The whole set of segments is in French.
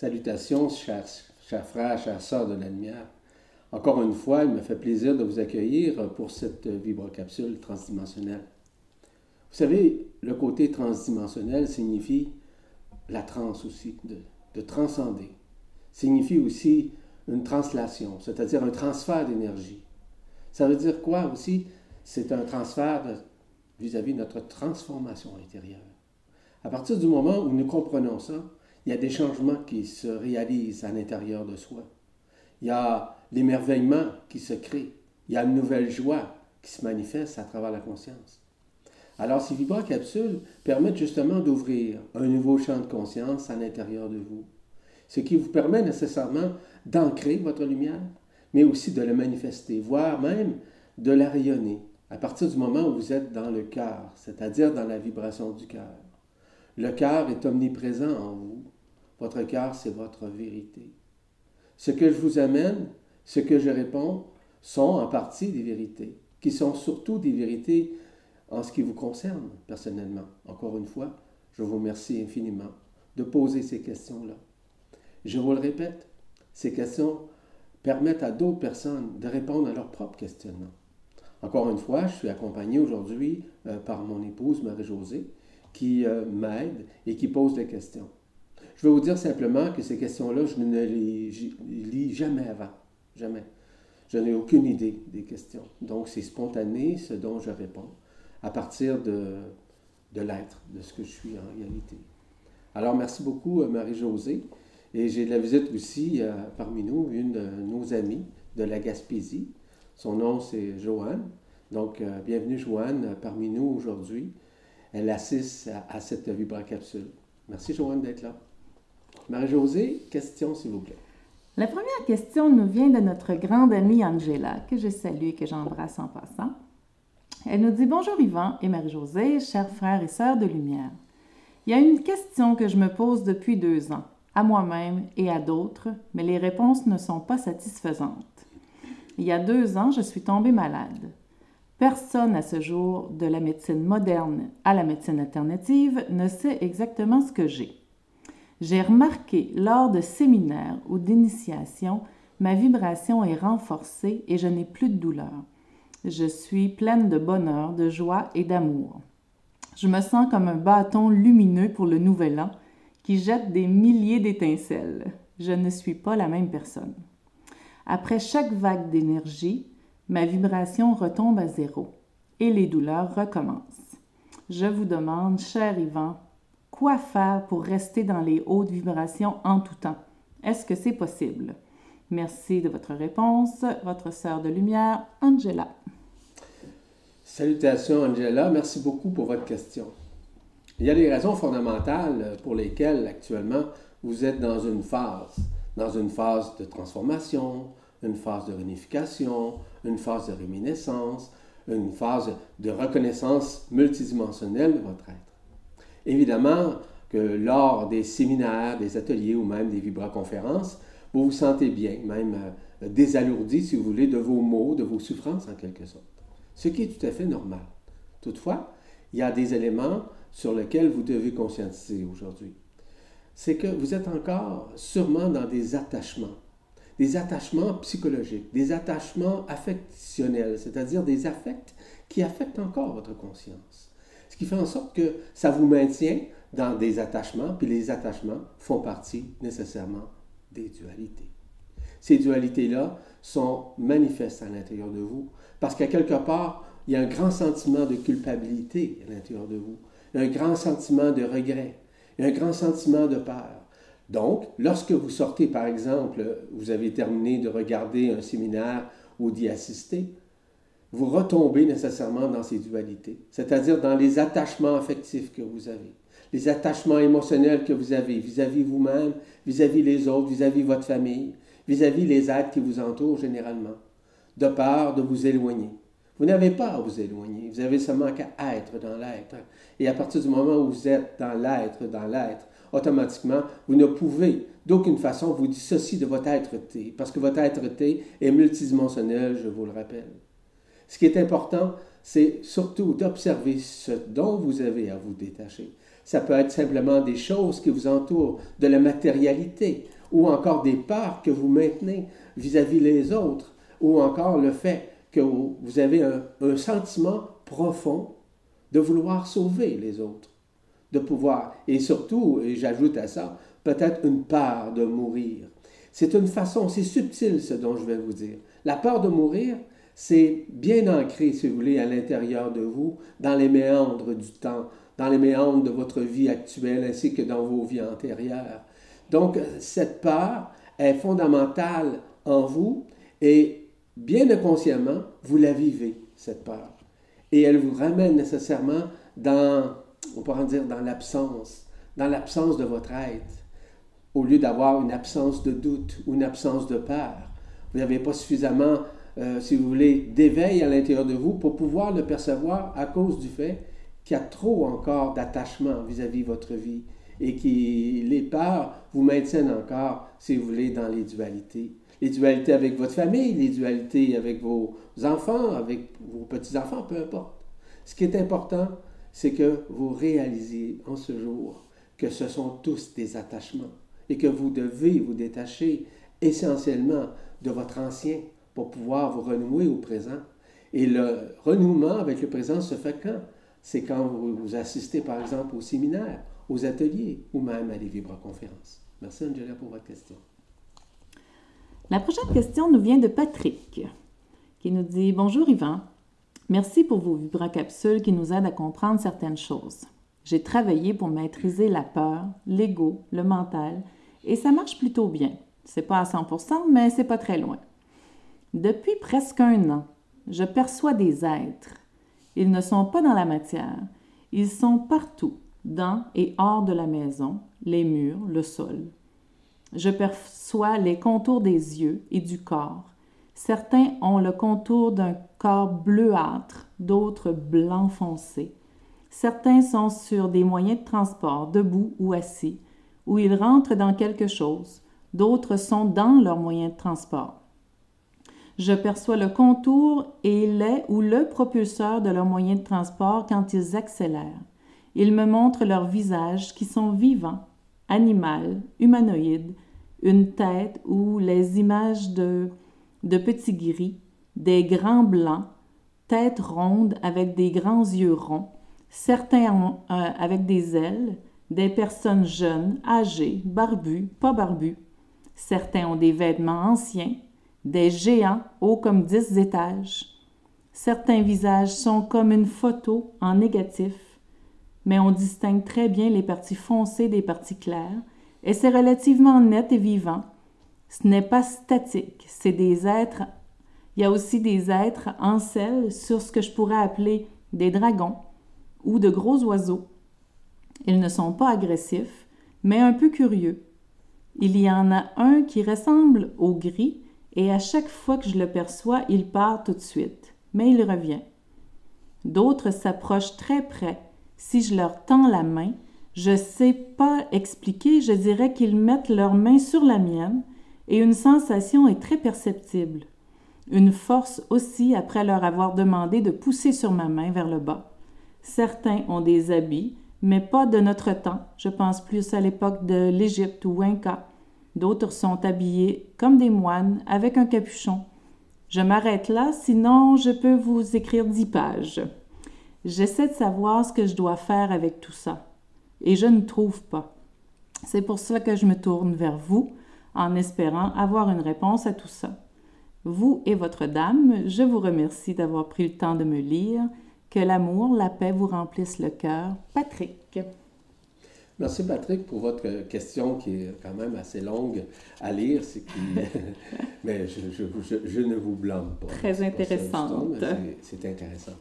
Salutations, chers frères, chères sœurs de la lumière. Encore une fois, il me fait plaisir de vous accueillir pour cette vibrocapsule transdimensionnelle. Vous savez, le côté transdimensionnel signifie la transe aussi, de transcender. Signifie aussi une translation, c'est-à-dire un transfert d'énergie. Ça veut dire quoi aussi? C'est un transfert vis-à-vis de notre transformation intérieure. À partir du moment où nous comprenons ça, il y a des changements qui se réalisent à l'intérieur de soi. Il y a l'émerveillement qui se crée. Il y a une nouvelle joie qui se manifeste à travers la conscience. Alors, ces vibrocapsules permettent justement d'ouvrir un nouveau champ de conscience à l'intérieur de vous, ce qui vous permet nécessairement d'ancrer votre lumière, mais aussi de la manifester, voire même de la rayonner, à partir du moment où vous êtes dans le cœur, c'est-à-dire dans la vibration du cœur. Le cœur est omniprésent en vous. Votre cœur, c'est votre vérité. Ce que je vous amène, ce que je réponds, sont en partie des vérités, qui sont surtout des vérités en ce qui vous concerne personnellement. Encore une fois, je vous remercie infiniment de poser ces questions-là. Je vous le répète, ces questions permettent à d'autres personnes de répondre à leurs propres questionnements. Encore une fois, je suis accompagné aujourd'hui par mon épouse Marie-Josée, qui m'aide et qui pose des questions. Je vais vous dire simplement que ces questions-là, je ne les lis jamais avant. Jamais. Je n'ai aucune idée des questions. Donc, c'est spontané ce dont je réponds à partir de l'être, de ce que je suis en réalité. Alors, merci beaucoup Marie-Josée. Et j'ai de la visite aussi parmi nous, une de nos amies de la Gaspésie. Son nom, c'est Joanne. Donc, bienvenue Joanne parmi nous aujourd'hui. Elle assiste à cette vibrocapsule. Merci Joanne d'être là. Marie-Josée, question s'il vous plaît. La première question nous vient de notre grande amie Angela, que je salue et que j'embrasse en passant. Elle nous dit « Bonjour Yvan et Marie-Josée, chers frères et sœurs de lumière. Il y a une question que je me pose depuis 2 ans, à moi-même et à d'autres, mais les réponses ne sont pas satisfaisantes. Il y a 2 ans, je suis tombée malade. Personne à ce jour, de la médecine moderne à la médecine alternative, ne sait exactement ce que j'ai. J'ai remarqué lors de séminaires ou d'initiations, ma vibration est renforcée et je n'ai plus de douleur. Je suis pleine de bonheur, de joie et d'amour. Je me sens comme un bâton lumineux pour le nouvel an qui jette des milliers d'étincelles. Je ne suis pas la même personne. Après chaque vague d'énergie, ma vibration retombe à 0 et les douleurs recommencent. Je vous demande, cher Yvan, quoi faire pour rester dans les hautes vibrations en tout temps? Est-ce que c'est possible? Merci de votre réponse. Votre sœur de lumière, Angela. Salutations Angela, merci beaucoup pour votre question. Il y a des raisons fondamentales pour lesquelles actuellement vous êtes dans une phase de transformation, une phase de réunification, une phase de réminiscence, une phase de reconnaissance multidimensionnelle de votre être. Évidemment que lors des séminaires, des ateliers ou même des vibroconférences, vous vous sentez bien, même désalourdi, si vous voulez, de vos maux, de vos souffrances en quelque sorte. Ce qui est tout à fait normal. Toutefois, il y a des éléments sur lesquels vous devez conscientiser aujourd'hui. C'est que vous êtes encore sûrement dans des attachements psychologiques, des attachements affectionnels, c'est-à-dire des affects qui affectent encore votre conscience. Ce qui fait en sorte que ça vous maintient dans des attachements, puis les attachements font partie nécessairement des dualités. Ces dualités-là sont manifestes à l'intérieur de vous, parce qu'à quelque part, il y a un grand sentiment de culpabilité à l'intérieur de vous, un grand sentiment de regret, un grand sentiment de peur. Donc, lorsque vous sortez, par exemple, vous avez terminé de regarder un séminaire ou d'y assister, vous retombez nécessairement dans ces dualités, c'est-à-dire dans les attachements affectifs que vous avez, les attachements émotionnels que vous avez vis-à-vis vous-même, vis-à-vis les autres, vis-à-vis votre famille, vis-à-vis les êtres qui vous entourent généralement, de peur de vous éloigner. Vous n'avez pas à vous éloigner, vous avez seulement qu'à être dans l'être. Et à partir du moment où vous êtes dans l'être, automatiquement, vous ne pouvez d'aucune façon vous dissocier de votre être-té, parce que votre être-té est multidimensionnel, je vous le rappelle. Ce qui est important, c'est surtout d'observer ce dont vous avez à vous détacher. Ça peut être simplement des choses qui vous entourent, de la matérialité, ou encore des peurs que vous maintenez vis-à-vis les autres, ou encore le fait que vous avez un sentiment profond de vouloir sauver les autres, de pouvoir, et surtout, et j'ajoute à ça, peut-être une peur de mourir. C'est une façon, c'est subtil ce dont je vais vous dire. La peur de mourir, c'est bien ancré, si vous voulez, à l'intérieur de vous, dans les méandres du temps, dans les méandres de votre vie actuelle, ainsi que dans vos vies antérieures. Donc, cette peur est fondamentale en vous et bien inconsciemment, vous la vivez, cette peur. Et elle vous ramène nécessairement dans, on pourrait dire, dans l'absence de votre être, au lieu d'avoir une absence de doute ou une absence de peur. Vous n'avez pas suffisamment, si vous voulez, d'éveil à l'intérieur de vous pour pouvoir le percevoir à cause du fait qu'il y a trop encore d'attachement vis-à-vis de votre vie et que les peurs vous maintiennent encore, si vous voulez, dans les dualités. Les dualités avec votre famille, les dualités avec vos enfants, avec vos petits-enfants, peu importe. Ce qui est important, c'est que vous réalisiez en ce jour que ce sont tous des attachements et que vous devez vous détacher essentiellement de votre ancien pour pouvoir vous renouer au présent. Et le renouement avec le présent se fait quand? C'est quand vous assistez, par exemple, au séminaire, aux ateliers ou même à des vibroconférences. Merci, Angela, pour votre question. La prochaine question nous vient de Patrick, qui nous dit « Bonjour Yvan, merci pour vos vibracapsules qui nous aident à comprendre certaines choses. J'ai travaillé pour maîtriser la peur, l'ego, le mental, et ça marche plutôt bien. C'est pas à 100%, mais c'est pas très loin. Depuis presque 1 an, je perçois des êtres. Ils ne sont pas dans la matière. Ils sont partout, dans et hors de la maison, les murs, le sol. Je perçois les contours des yeux et du corps. Certains ont le contour d'un corps bleuâtre, d'autres blanc foncé. Certains sont sur des moyens de transport, debout ou assis, où ils rentrent dans quelque chose. D'autres sont dans leurs moyens de transport. Je perçois le contour et les ou le propulseur de leurs moyens de transport quand ils accélèrent. Ils me montrent leurs visages qui sont vivants, animal, humanoïde, une tête ou les images de petits gris, des grands blancs, têtes rondes avec des grands yeux ronds, certains avec des ailes, des personnes jeunes, âgées, barbues, pas barbues. Certains ont des vêtements anciens, des géants hauts comme 10 étages. Certains visages sont comme une photo en négatif, mais on distingue très bien les parties foncées des parties claires, et c'est relativement net et vivant. Ce n'est pas statique, c'est des êtres. Il y a aussi des êtres en selle sur ce que je pourrais appeler des dragons ou de gros oiseaux. Ils ne sont pas agressifs, mais un peu curieux. Il y en a un qui ressemble au gris, et à chaque fois que je le perçois, il part tout de suite, mais il revient. D'autres s'approchent très près. Si je leur tends la main, je ne sais pas expliquer, je dirais qu'ils mettent leurs mains sur la mienne, et une sensation est très perceptible. Une force aussi après leur avoir demandé de pousser sur ma main vers le bas. Certains ont des habits, mais pas de notre temps. Je pense plus à l'époque de l'Égypte ou Inca. D'autres sont habillés comme des moines avec un capuchon. Je m'arrête là, sinon je peux vous écrire 10 pages. J'essaie de savoir ce que je dois faire avec tout ça. Et je ne trouve pas. C'est pour cela que je me tourne vers vous, en espérant avoir une réponse à tout ça. Vous et votre dame, je vous remercie d'avoir pris le temps de me lire. Que l'amour, la paix vous remplissent le cœur. Patrick. Merci Patrick pour votre question qui est quand même assez longue à lire. Mais je ne vous blâme pas. Très intéressante. C'est intéressant.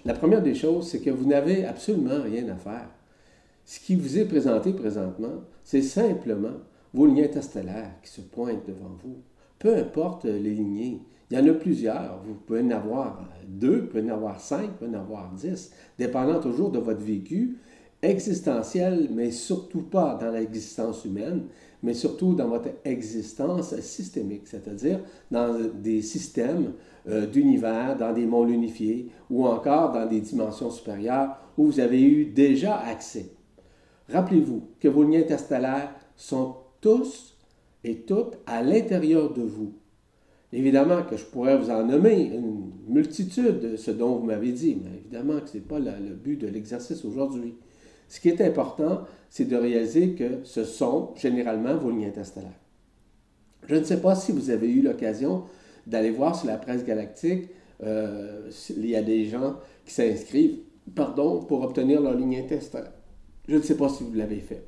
La première des choses, c'est que vous n'avez absolument rien à faire. Ce qui vous est présenté présentement, c'est simplement vos lignées interstellaires qui se pointent devant vous. Peu importe les lignées. Il y en a plusieurs. Vous pouvez en avoir 2, vous pouvez en avoir 5, vous pouvez en avoir 10, dépendant toujours de votre vécu existentiel, mais surtout pas dans l'existence humaine, mais surtout dans votre existence systémique, c'est-à-dire dans des systèmes d'univers, dans des mondes unifiés, ou encore dans des dimensions supérieures où vous avez eu déjà accès. Rappelez-vous que vos liens interstellaires sont tous et toutes à l'intérieur de vous. Évidemment que je pourrais vous en nommer une multitude de ce dont vous m'avez dit, mais évidemment que ce n'est pas le but de l'exercice aujourd'hui. Ce qui est important, c'est de réaliser que ce sont généralement vos liens interstellaires. Je ne sais pas si vous avez eu l'occasion d'aller voir sur la presse galactique, il y a des gens qui s'inscrivent, pour obtenir leur ligne interstellaire. Je ne sais pas si vous l'avez fait.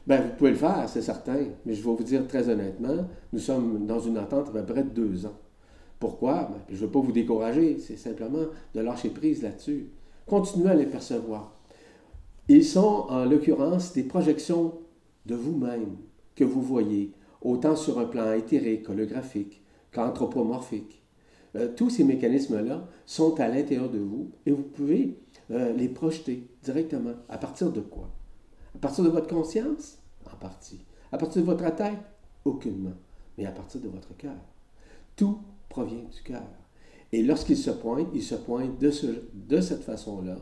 Bien, vous pouvez le faire, c'est certain, mais je vais vous dire très honnêtement, nous sommes dans une attente à peu près de 2 ans. Pourquoi? Bien, je ne veux pas vous décourager, c'est simplement de lâcher prise là-dessus. Continuez à les percevoir. Ils sont, en l'occurrence, des projections de vous-même que vous voyez, autant sur un plan éthérique, holographique, qu'anthropomorphique. Tous ces mécanismes-là sont à l'intérieur de vous et vous pouvez les projeter directement. À partir de quoi? À partir de votre conscience? En partie. À partir de votre tête? Aucunement. Mais à partir de votre cœur. Tout provient du cœur. Et lorsqu'il se pointe, il se pointe de cette façon-là.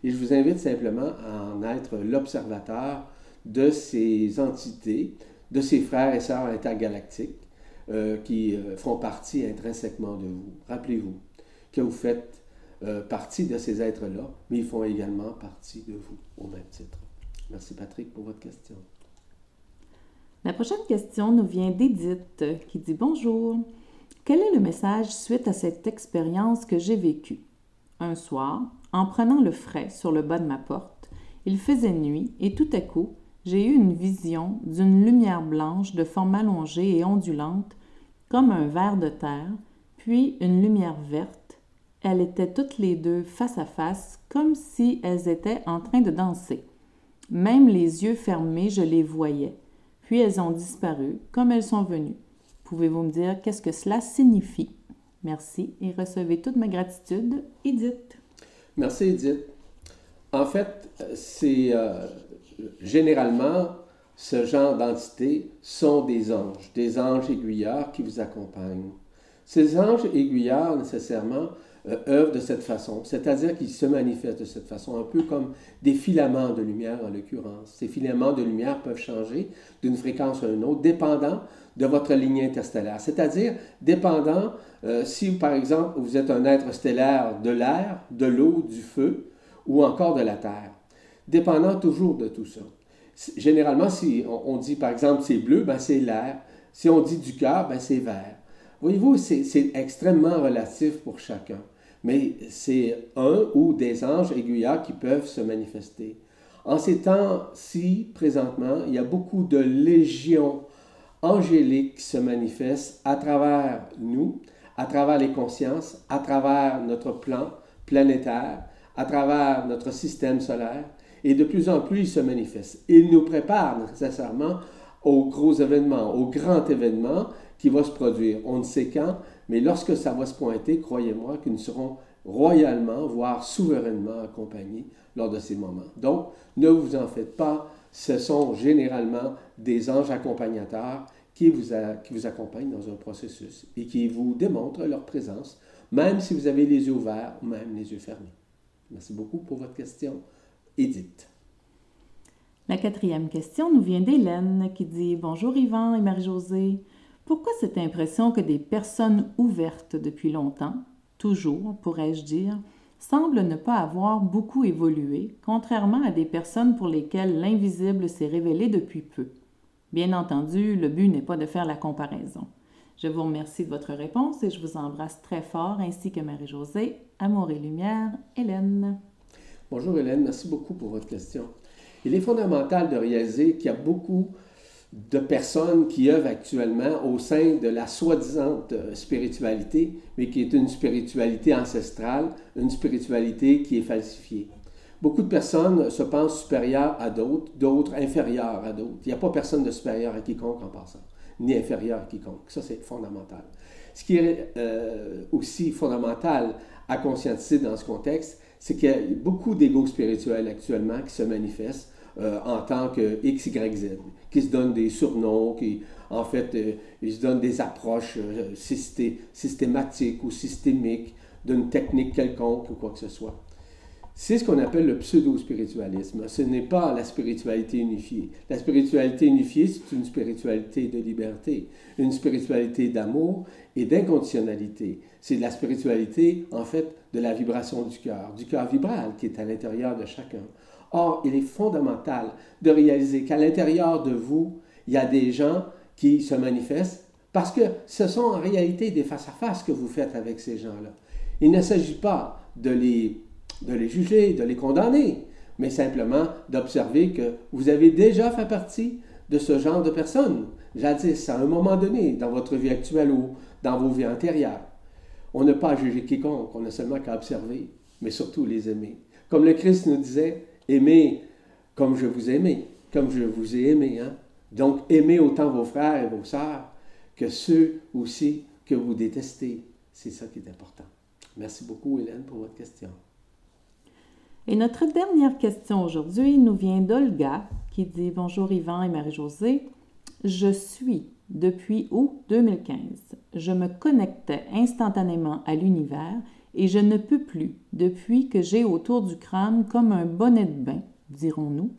Et je vous invite simplement à en être l'observateur de ces entités, de ces frères et sœurs intergalactiques qui font partie intrinsèquement de vous. Rappelez-vous que vous faites partie de ces êtres-là, mais ils font également partie de vous, au même titre. Merci Patrick pour votre question. La prochaine question nous vient d'Édith qui dit « Bonjour, quel est le message suite à cette expérience que j'ai vécue? Un soir, en prenant le frais sur le bas de ma porte, il faisait nuit et tout à coup, j'ai eu une vision d'une lumière blanche de forme allongée et ondulante comme un ver de terre, puis une lumière verte. Elles étaient toutes les deux face à face, comme si elles étaient en train de danser. Même les yeux fermés, je les voyais. Puis elles ont disparu, comme elles sont venues. Pouvez-vous me dire qu'est-ce que cela signifie? Merci et recevez toute ma gratitude, Édith. Merci, Édith. En fait, c'est généralement ce genre d'entités sont des anges aiguilleurs qui vous accompagnent. Ces anges aiguilleurs, nécessairement, œuvrent de cette façon, c'est-à-dire qu'ils se manifestent de cette façon, un peu comme des filaments de lumière en l'occurrence. Ces filaments de lumière peuvent changer d'une fréquence à une autre, dépendant de votre ligne interstellaire, c'est-à-dire dépendant si, par exemple, vous êtes un être stellaire de l'air, de l'eau, du feu ou encore de la terre, dépendant toujours de tout ça. Généralement, si on dit, par exemple, c'est bleu, ben c'est l'air. Si on dit du cœur, ben c'est vert. Voyez-vous, c'est extrêmement relatif pour chacun. Mais c'est un ou des anges aiguilleurs qui peuvent se manifester. En ces temps-ci, présentement, il y a beaucoup de légions angéliques qui se manifestent à travers nous, à travers les consciences, à travers notre plan planétaire, à travers notre système solaire. Et de plus en plus, ils se manifestent. Ils nous préparent nécessairement aux gros événements, au grand événement qui va se produire. On ne sait quand, mais lorsque ça va se pointer, croyez-moi que nous serons royalement, voire souverainement accompagnés lors de ces moments. Donc, ne vous en faites pas, ce sont généralement des anges accompagnateurs qui vous accompagnent dans un processus et qui vous démontrent leur présence, même si vous avez les yeux ouverts ou même les yeux fermés. Merci beaucoup pour votre question. Édith. La 4e question nous vient d'Hélène qui dit « Bonjour Yvan et Marie-Josée. Pourquoi cette impression que des personnes ouvertes depuis longtemps, toujours pourrais-je dire, semblent ne pas avoir beaucoup évolué, contrairement à des personnes pour lesquelles l'invisible s'est révélé depuis peu? Bien entendu, le but n'est pas de faire la comparaison. Je vous remercie de votre réponse et je vous embrasse très fort, ainsi que Marie-Josée. Amour et lumière, Hélène. » Bonjour Hélène, merci beaucoup pour votre question. Il est fondamental de réaliser qu'il y a beaucoup de personnes qui œuvrent actuellement au sein de la soi-disant spiritualité, mais qui est une spiritualité ancestrale, une spiritualité qui est falsifiée. Beaucoup de personnes se pensent supérieures à d'autres, d'autres inférieures à d'autres. Il n'y a pas personne de supérieur à quiconque en passant, ni inférieur à quiconque. Ça, c'est fondamental. Ce qui est aussi fondamental à conscientiser dans ce contexte, c'est qu'il y a beaucoup d'égos spirituels actuellement qui se manifestent en tant que X, Y, Z, qui se donnent des surnoms, qui, en fait, ils se donnent des approches systématiques ou systémiques d'une technique quelconque ou quoi que ce soit. C'est ce qu'on appelle le pseudo-spiritualisme. Ce n'est pas la spiritualité unifiée. La spiritualité unifiée, c'est une spiritualité de liberté, une spiritualité d'amour et d'inconditionnalité. C'est la spiritualité, en fait, de la vibration du cœur vibral qui est à l'intérieur de chacun. Or, il est fondamental de réaliser qu'à l'intérieur de vous, il y a des gens qui se manifestent parce que ce sont en réalité des face-à-face que vous faites avec ces gens-là. Il ne s'agit pas de les juger, de les condamner, mais simplement d'observer que vous avez déjà fait partie de ce genre de personnes, jadis, à un moment donné, dans votre vie actuelle ou dans vos vies antérieures. On n'a pas à juger quiconque, on n'a seulement qu'à observer, mais surtout les aimer. Comme le Christ nous disait, aimez comme je vous ai aimé, comme je vous ai aimé. Hein? Donc, aimez autant vos frères et vos sœurs que ceux aussi que vous détestez. C'est ça qui est important. Merci beaucoup, Hélène, pour votre question. Et notre dernière question aujourd'hui nous vient d'Olga, qui dit « Bonjour Yvan et Marie-Josée. Je suis depuis août 2015. Je me connectais instantanément à l'univers et je ne peux plus depuis que j'ai autour du crâne comme un bonnet de bain, dirons-nous,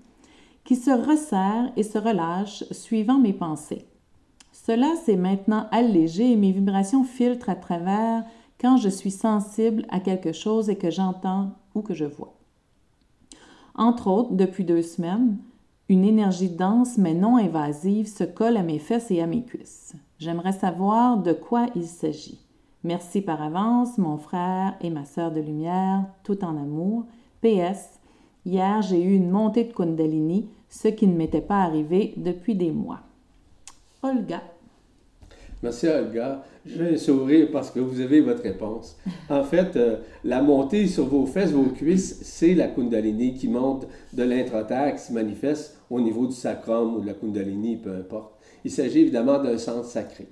qui se resserre et se relâche suivant mes pensées. Cela s'est maintenant allégé et mes vibrations filtrent à travers quand je suis sensible à quelque chose et que j'entends ou que je vois. Entre autres, depuis 2 semaines, une énergie dense mais non invasive se colle à mes fesses et à mes cuisses. J'aimerais savoir de quoi il s'agit. Merci par avance, mon frère et ma sœur de lumière, tout en amour. PS, hier j'ai eu une montée de Kundalini, ce qui ne m'était pas arrivé depuis des mois. Olga. Merci Olga. Je vais sourire parce que vous avez votre réponse. En fait, la montée sur vos fesses, vos cuisses, c'est la Kundalini qui monte de l'intra-terre, qui se manifeste au niveau du sacrum ou de la Kundalini, peu importe. Il s'agit évidemment d'un centre sacré.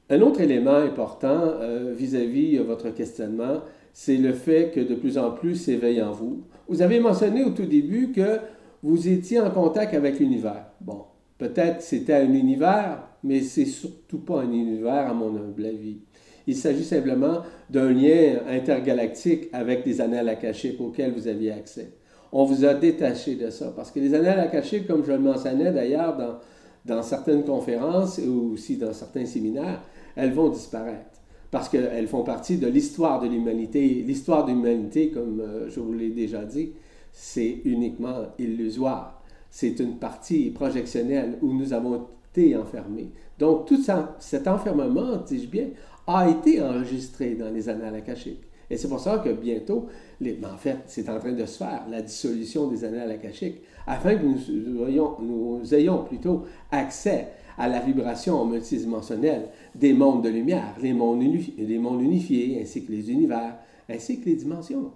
Un autre élément important vis-à-vis de votre questionnement, c'est le fait que de plus en plus s'éveille en vous. Vous avez mentionné au tout début que vous étiez en contact avec l'univers. Bon, peut-être c'était un univers, mais c'est surtout pas un univers à mon humble avis. Il s'agit simplement d'un lien intergalactique avec les annales akashiques auxquels vous aviez accès. On vous a détaché de ça, parce que les annales akashiques, comme je le mentionnais d'ailleurs dans certaines conférences ou aussi dans certains séminaires, elles vont disparaître, parce qu'elles font partie de l'histoire de l'humanité. L'histoire de l'humanité, comme je vous l'ai déjà dit, c'est uniquement illusoire. C'est une partie projectionnelle où nous avons été enfermés. Donc, tout cet enfermement, dis-je bien, a été enregistré dans les annales akashiques. Et c'est pour ça que bientôt, en fait, c'est en train de se faire, la dissolution des annales akashiques, afin que nous ayons plutôt accès à la vibration multidimensionnelle des mondes de lumière, les mondes unifiés, ainsi que les univers, ainsi que les dimensions.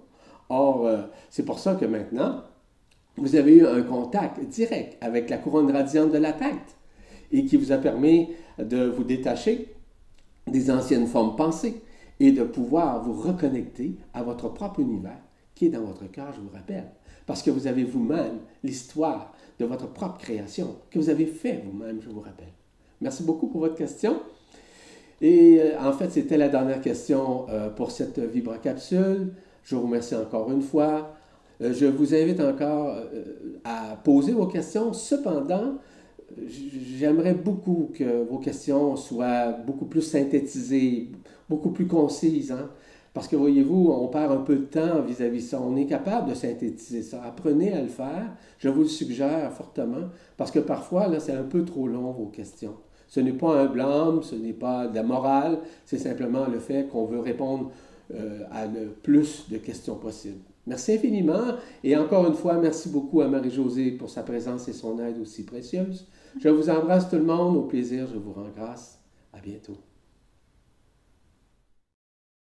Or, c'est pour ça que maintenant, vous avez eu un contact direct avec la couronne radiante de la tête et qui vous a permis de vous détacher des anciennes formes pensées et de pouvoir vous reconnecter à votre propre univers qui est dans votre cœur, je vous rappelle. Parce que vous avez vous-même l'histoire de votre propre création que vous avez fait vous-même, je vous rappelle. Merci beaucoup pour votre question. Et en fait, c'était la dernière question pour cette vibracapsule. Je vous remercie encore une fois. Je vous invite encore à poser vos questions. Cependant, j'aimerais beaucoup que vos questions soient beaucoup plus synthétisées, beaucoup plus concises. Hein? Parce que voyez-vous, on perd un peu de temps vis-à-vis de ça. On est capable de synthétiser ça. Apprenez à le faire. Je vous le suggère fortement. Parce que parfois, là, c'est un peu trop long, vos questions. Ce n'est pas un blâme, ce n'est pas de la morale. C'est simplement le fait qu'on veut répondre à le plus de questions possibles. Merci infiniment et encore une fois, merci beaucoup à Marie-Josée pour sa présence et son aide aussi précieuse. Je vous embrasse tout le monde, au plaisir, je vous rends grâce. À bientôt.